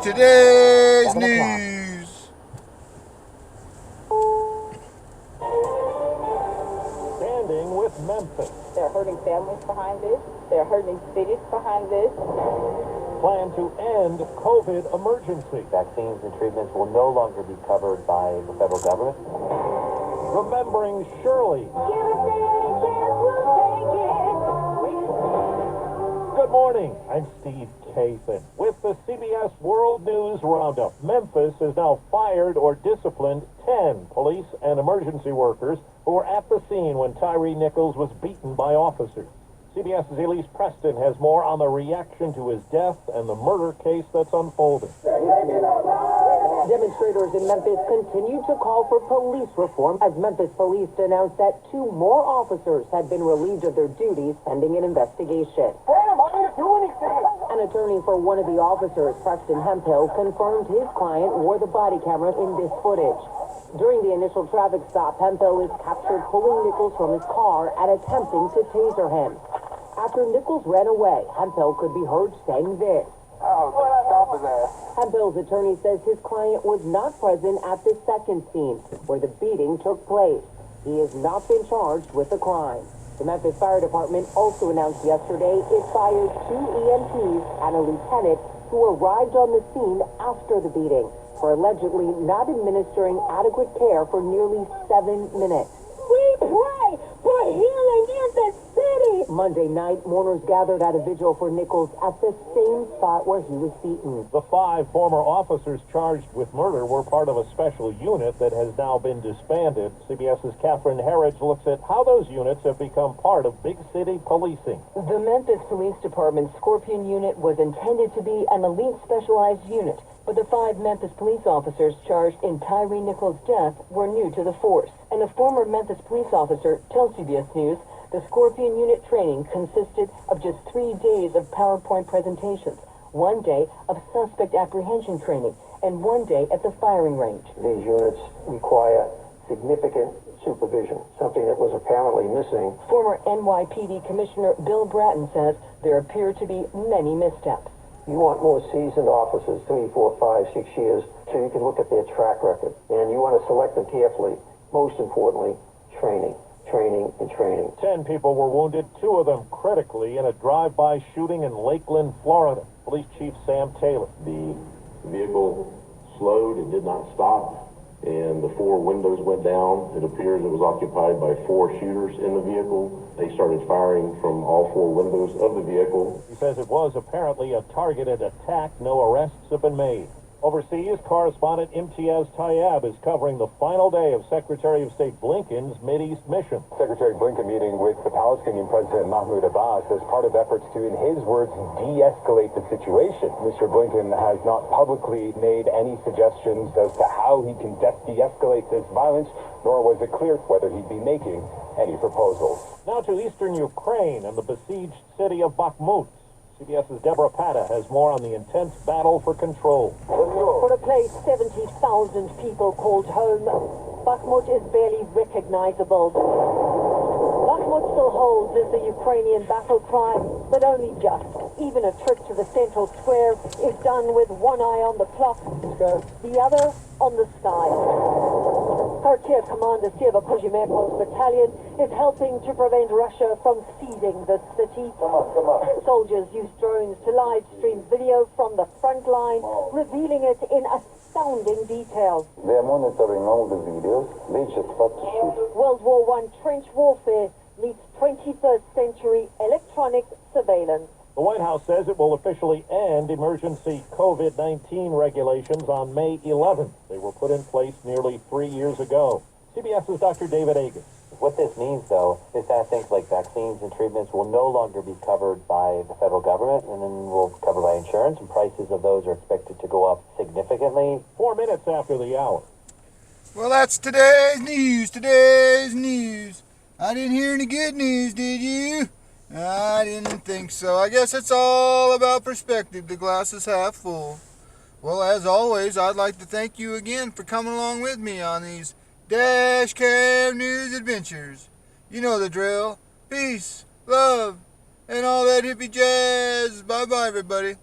Today's news. Standing with Memphis. They're hurting families behind this. They're hurting cities behind this. Plan to end COVID emergency. Vaccines and treatments will no longer be covered by the federal government. Remembering Shirley. Good morning, I'm Steve Ca with the CBS World News Roundup. Memphis has now fired or disciplined 10 police and emergency workers who were at the scene when Tyree Nichols was beaten by officers. CBS's Elise Preston has more on the reaction to his death and the murder case that's unfolding. Demonstrators in Memphis continue to call for police reform as Memphis police announced that 2 more officers had been relieved of their duties pending an investigation. An attorney for one of the officers, Preston Hemphill, confirmed his client wore the body camera in this footage. During the initial traffic stop, Hemphill is captured pulling Nichols from his car and attempting to taser him. After Nichols ran away, Hemphill could be heard saying this. Stop his ass. Hemphill's attorney says his client was not present at the second scene where the beating took place. He has not been charged with the crime. The Memphis Fire Department also announced yesterday it fired 2 EMTs and a lieutenant who arrived on the scene after the beating for allegedly not administering adequate care for nearly 7 minutes. We pray for healing in the city. Monday night, mourners gathered at a vigil for Nichols at the same spot where he was beaten. The 5 former officers charged with murder were part of a special unit that has now been disbanded. CBS's Catherine Herridge looks at how those units have become part of big city policing. The Memphis Police Department's Scorpion unit was intended to be an elite specialized unit, but the 5 Memphis police officers charged in Tyree Nichols' death were new to the force. And a former Memphis police officer tells CBS News the Scorpion unit training consisted of just 3 days of PowerPoint presentations, 1 day of suspect apprehension training, and 1 day at the firing range. These units require significant supervision, something that was apparently missing. Former NYPD Commissioner Bill Bratton says there appear to be many missteps. You want more seasoned officers, 3, 4, 5, 6 years, so you can look at their track record. And you want to select them carefully. Most importantly, training, and training. 10 people were wounded, 2 of them critically, in a drive-by shooting in Lakeland, Florida. Police Chief Sam Taylor. The vehicle slowed and did not stop, and the 4 windows went down. It appears it was occupied by 4 shooters in the vehicle. They started firing from all 4 windows of the vehicle. He says it was apparently a targeted attack. No arrests have been made. Overseas, correspondent Imtiaz Tayyab is covering the final day of Secretary of State Blinken's Mideast mission. Secretary Blinken meeting with the Palestinian President Mahmoud Abbas as part of efforts to, in his words, de-escalate the situation. Mr. Blinken has not publicly made any suggestions as to how he can de-escalate this violence, nor was it clear whether he'd be making any proposals. Now to eastern Ukraine and the besieged city of Bakhmut. CBS's Deborah Pata has more on the intense battle for control. For a place 70,000 people called home, Bakhmut is barely recognizable. Bakhmut still holds as the Ukrainian battle cry, but only just. Even a trip to the central square is done with one eye on the clock, the other on the sky. Kharkiv Commander Seva Kuzimenko's battalion is helping to prevent Russia from seizing the city. Soldiers use drones to live stream video from the front line, revealing it in astounding detail. They're monitoring all the videos. They just start to shoot. World War I trench warfare meets 21st century electronic surveillance. The White House says it will officially end emergency COVID-19 regulations on May 11th. They were put in place nearly 3 years ago. CBS's Dr. David Agus. What this means, though, is that things like vaccines and treatments will no longer be covered by the federal government and then will be covered by insurance, and prices of those are expected to go up significantly. 4 minutes after the hour. Well, that's today's news. I didn't hear any good news, did you? I didn't think so. I guess it's all about perspective. The glass is half full. Well, as always, I'd like to thank you again for coming along with me on these Dash Cam News adventures. You know the drill. Peace, love, and all that hippie jazz. Bye-bye, everybody.